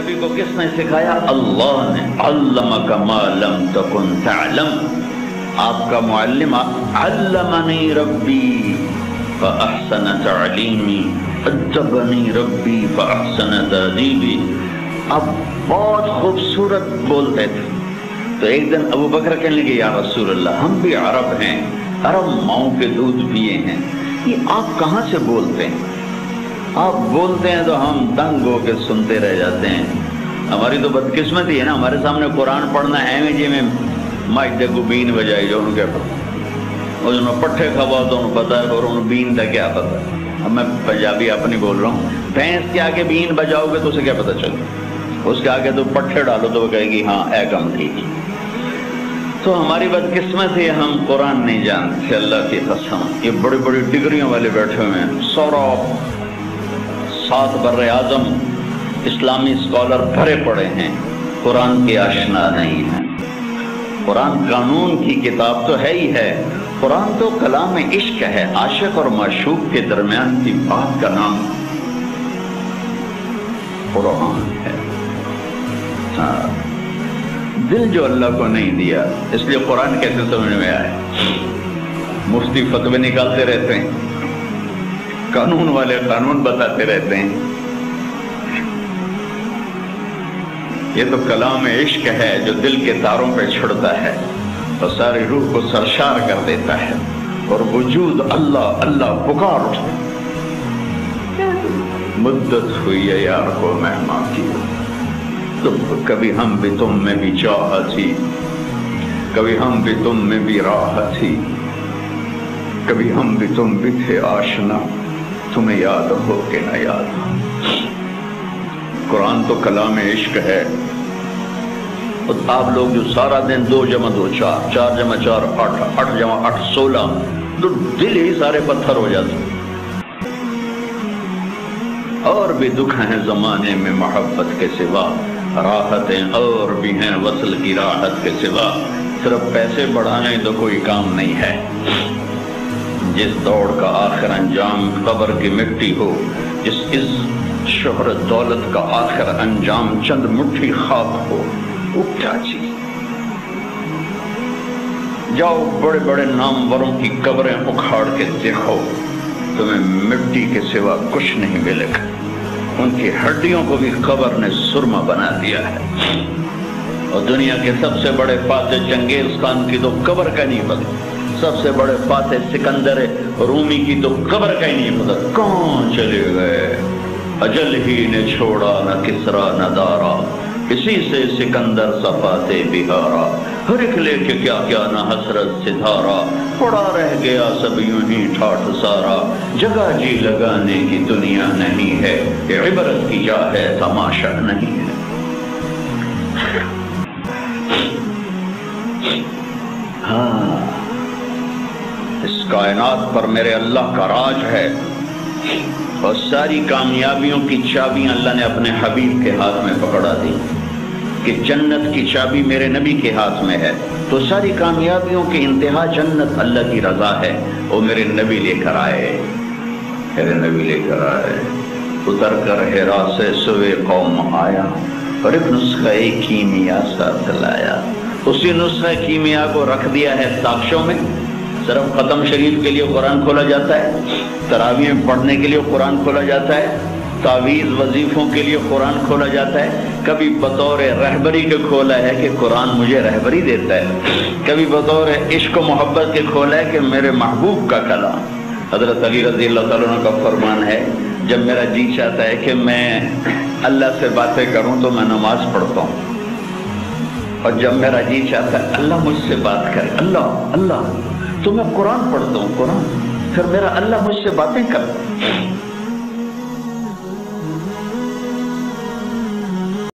नबी को किसने सिखाया? अल्लाह ने। अल्लमक मा लम तकुन तअलम, आपका मुअल्लिम अल्लमनी रब्बी फअहसन तअलीमी अद्दबनी रब्बी फअहसन तअदीबी। अब बहुत खूबसूरत बोलते थे। तो एक दिन अबू बकर कहने लगे, या रसूल अल्लाह, हम भी अरब हैं, अरब माओ के दूध पिए हैं, ये आप कहाँ से बोलते हैं? आप बोलते हैं तो हम दंग होकर सुनते रह जाते हैं। हमारी तो बदकिस्मती है ना, हमारे सामने कुरान पढ़ना है में जी में माइदे को बीन बजाई जो उनके और उन्होंने पट्ठे खबा तो उन्हें पता है और उन्हें बीन था क्या पता। अब मैं पंजाबी अपनी बोल रहा हूँ, भैंस के आगे बीन बजाओगे तो उसे क्या पता चले, उसके आगे तो पट्ठे डालो तो वो कहेगी हाँ ऐ कम ठीक। तो हमारी बदकिस्मत है, हम कुरान नहीं जानते। अल्लाह की कसम, ये बड़ी बड़ी डिग्रियों वाले बैठे हुए हैं, 7 बर्रे आज़म इस्लामी स्कॉलर भरे पड़े हैं, कुरान के आशना नहीं है। कुरान कानून की किताब तो है ही है, कुरान तो कलाम इश्क है, आशिक और माशूक के दरमियान की बात का नाम कुरान है। हाँ, दिल जो अल्लाह को नहीं दिया, इसलिए कुरान कैसे समझ में आए? मुफ्ती फतवे निकालते रहते हैं, कानून वाले कानून बताते रहते हैं। ये तो कलाम इश्क है जो दिल के तारों पे छुड़ता है और सारी रूह को सरशार कर देता है और वजूद अल्लाह अल्लाह पुकार उठता। मुद्दत हुई है यार को मेहमान की, तो कभी हम भी तुम में भी चाह थी, कभी हम भी तुम में भी राह थी, कभी हम भी तुम भी थे आशना, तुम्हें याद हो कि न याद हो। कुरान तो कलाम इश्क है। और आप लोग जो सारा दिन 2 जमा 2 4, 4 जमा 4 8, 8 जमा 8 16, तो दिल ही सारे पत्थर हो जाते। और भी दुख हैं जमाने में मोहब्बत के सिवा, राहतें और भी हैं वसल की राहत के सिवा, सिर्फ पैसे बढ़ाने तो कोई काम नहीं है। जिस दौड़ का आखिर अंजाम कब्र की मिट्टी हो, जिस इस शोहरत दौलत का आखिर अंजाम चंद मुट्ठी खाक हो, वो क्या चीज? जाओ बड़े बड़े नामवरों की कब्रें उखाड़ के देखो, तुम्हें मिट्टी के सिवा कुछ नहीं मिलेगा। उनकी हड्डियों को भी कब्र ने सुरमा बना दिया है। और दुनिया के सबसे बड़े फातेह चंगेज खान की तो कब्र का नहीं पता, सबसे बड़े फातेह सिकंदर रूमी की तो कब्र का ही नहीं पता, कौन चले गए। अजल ही ने छोड़ा न किसरा न दारा, इसी से सिकंदर सफाते बिहारा, हर एक लेके क्या क्या न हसरत सिधारा, पड़ा रह गया सब यूं ही ठाठ सारा। जगह जी लगाने की दुनिया नहीं है, ये इबरत की जा है तमाशा नहीं है। हाँ, इस कायनात पर मेरे अल्लाह का राज है और सारी कामयाबियों की चाबी अल्लाह ने अपने हबीब के हाथ में पकड़ा दी कि जन्नत की चाबी मेरे नबी के हाथ में है, तो सारी कामयाबियों की इंतहा जन्नत अल्लाह की रजा है। वो मेरे नबी लेकर आए, मेरे नबी लेकर आए। उतर कर हिरा से सुबह कौम आया और एक नुस्खा कीमिया साथ लाया। उसी नुस्खा कीमिया को रख दिया है साक्ष्यों में। सिर्फ खत्म शरीफ के लिए कुरान खोला जाता है, तरावी में पढ़ने के लिए कुरान खोला जाता है, तावीज़ वजीफों के लिए कुरान खोला जाता है। कभी बतौर रहबरी के खोला है कि कुरान मुझे रहबरी देता है, कभी बतौर इश्क मोहब्बत के खोला है कि मेरे महबूब का कलाम। हजरत अली रज़ी अल्लाह तआला अन्हु का फरमान है, जब मेरा जी चाहता है कि मैं अल्लाह से बातें करूं तो मैं नमाज पढ़ता हूँ, और जब मेरा जी चाहता है अल्लाह मुझसे बात करे, अल्लाह अल्लाह, तो मैं कुरान पढ़ता हूँ कुरान, फिर मेरा अल्लाह मुझसे बातें कर।